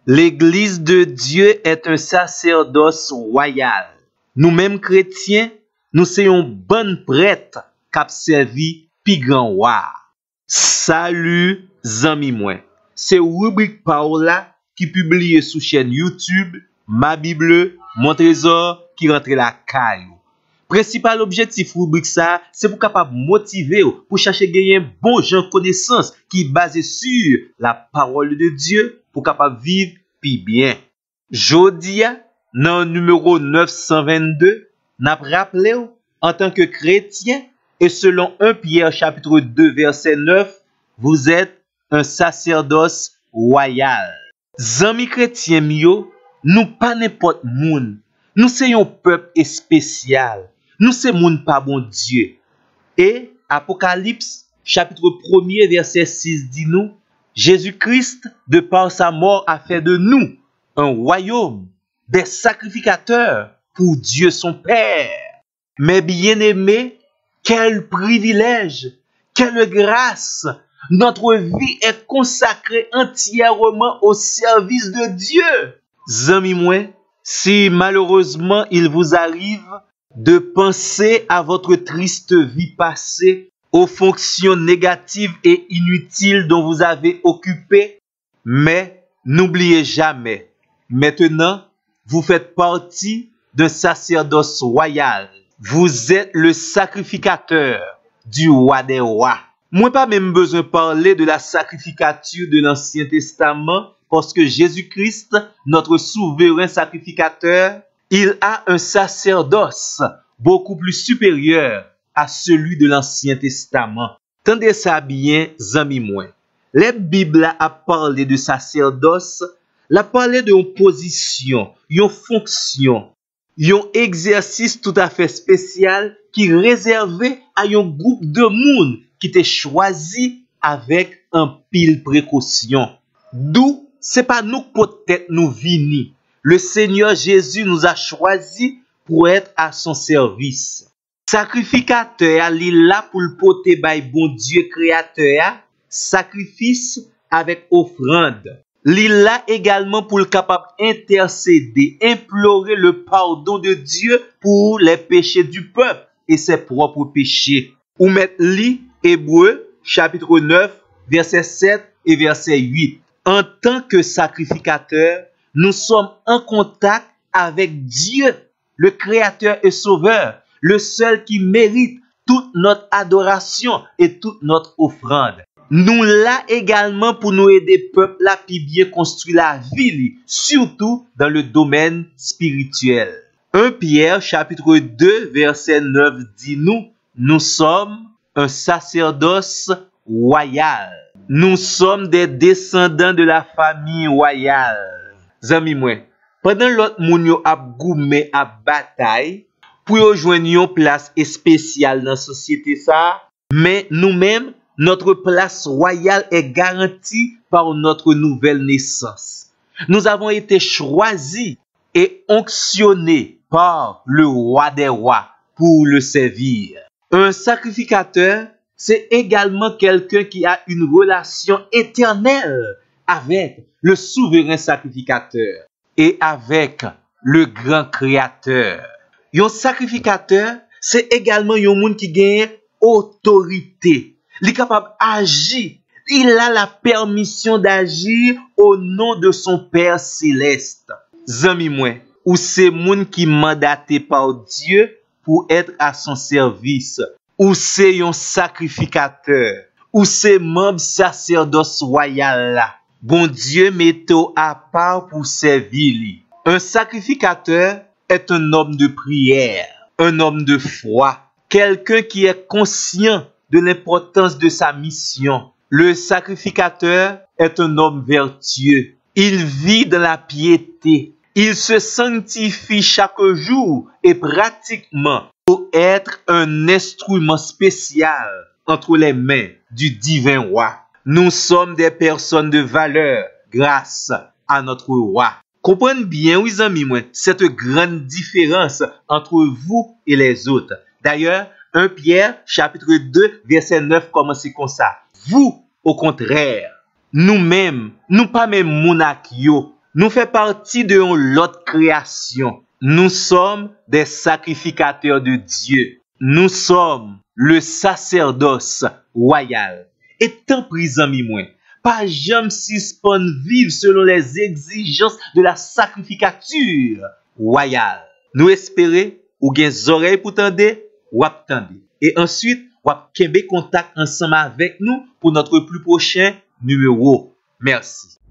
L'Église de Dieu est un sacerdoce royal. Nous-mêmes chrétiens, nous sommes bonnes prêtres qui servi pi grand roi. Salut, zami moi. C'est rubrique Paola qui publie sur chaîne YouTube Ma Bible, mon trésor qui rentre la caille. Principal objectif rubrique ça, c'est pour capable motiver pour chercher gagner bon gens connaissance qui basé sur la parole de Dieu pour capable vivre puis bien. Jodia dans numéro 922, n'a rappelé en tant que chrétien et selon 1 Pierre chapitre 2 verset 9, vous êtes un sacerdoce royal. Zami chrétien mio, nous pas n'importe moun. Nous c'est un peuple spécial. Nous c'est moun pas bon Dieu. Et Apocalypse chapitre 1er verset 6 dit nous, Jésus-Christ de par sa mort a fait de nous un royaume, des sacrificateurs pour Dieu son Père. Mes bien-aimés, quel privilège, quelle grâce. Notre vie est consacrée entièrement au service de Dieu. Zami moi, si malheureusement il vous arrive de penser à votre triste vie passée, aux fonctions négatives et inutiles dont vous avez occupé, mais n'oubliez jamais, maintenant, vous faites partie d'un sacerdoce royal. Vous êtes le sacrificateur du roi des rois. Moi, pas même besoin de parler de la sacrificature de l'Ancien Testament, parce que Jésus-Christ, notre souverain sacrificateur, il a un sacerdoce beaucoup plus supérieur à celui de l'Ancien Testament. Tendez ça bien, zami moi. La Bible a parlé de sacerdoce, a parlé d'une position, une fonction, un exercice tout à fait spécial qui est réservé à un groupe de monde qui était choisi avec un pile précaution. D'où c'est pas nous peut-être nous vini. Le Seigneur Jésus nous a choisis pour être à son service. Sacrificateur, il là pour le porter by bon Dieu créateur, sacrifice avec offrande. Il là également pour le capable intercéder, implorer le pardon de Dieu pour les péchés du peuple et ses propres péchés. Ou mettre li Hébreux chapitre 9 verset 7 et verset 8. En tant que sacrificateur, nous sommes en contact avec Dieu, le Créateur et Sauveur, le seul qui mérite toute notre adoration et toute notre offrande. Nous là également pour nous aider peuple à bien construire la vie, surtout dans le domaine spirituel. 1 Pierre chapitre 2 verset 9 dit nous sommes un sacerdoce royal. Nous sommes des descendants de la famille royale. Zami moi, pendant l'autre moun yo ap goumé à bataille pour yo joindre une place spéciale dans la société ça, mais nous-mêmes notre place royale est garantie par notre nouvelle naissance. Nous avons été choisis et onctionnés par le roi des rois pour le servir. Un sacrificateur, c'est également quelqu'un qui a une relation éternelle avec le souverain sacrificateur et avec le grand créateur. Un sacrificateur, c'est également un monde qui gagne autorité. Il est capable d'agir. Il a la permission d'agir au nom de son Père céleste. Zami moi, ou c'est monde qui mandaté par Dieu pour être à son service. Ou c'est un sacrificateur. Ou c'est membre sacerdoce royal là. Bon Dieu mette à part pour servir lui. Un sacrificateur est un homme de prière, un homme de foi, quelqu'un qui est conscient de l'importance de sa mission. Le sacrificateur est un homme vertueux. Il vit dans la piété. Il se sanctifie chaque jour et pratiquement pour être un instrument spécial entre les mains du divin roi. Nous sommes des personnes de valeur grâce à notre roi. Comprenez bien, oui, amis, cette grande différence entre vous et les autres. D'ailleurs, 1 Pierre, chapitre 2, verset 9, commence comme ça. Vous, au contraire, nous-mêmes, nous pas même monakyo, Nous faisons partie de l'autre création. Nous sommes des sacrificateurs de Dieu. Nous sommes le sacerdoce royal. Et tant prison moins, pas jamais suspend vivre selon les exigences de la sacrificature royale. Nous espérons ou gen oreilles pour tendre ou attendre. Et ensuite, ou kembe contact ensemble avec nous pour notre plus prochain numéro. Merci.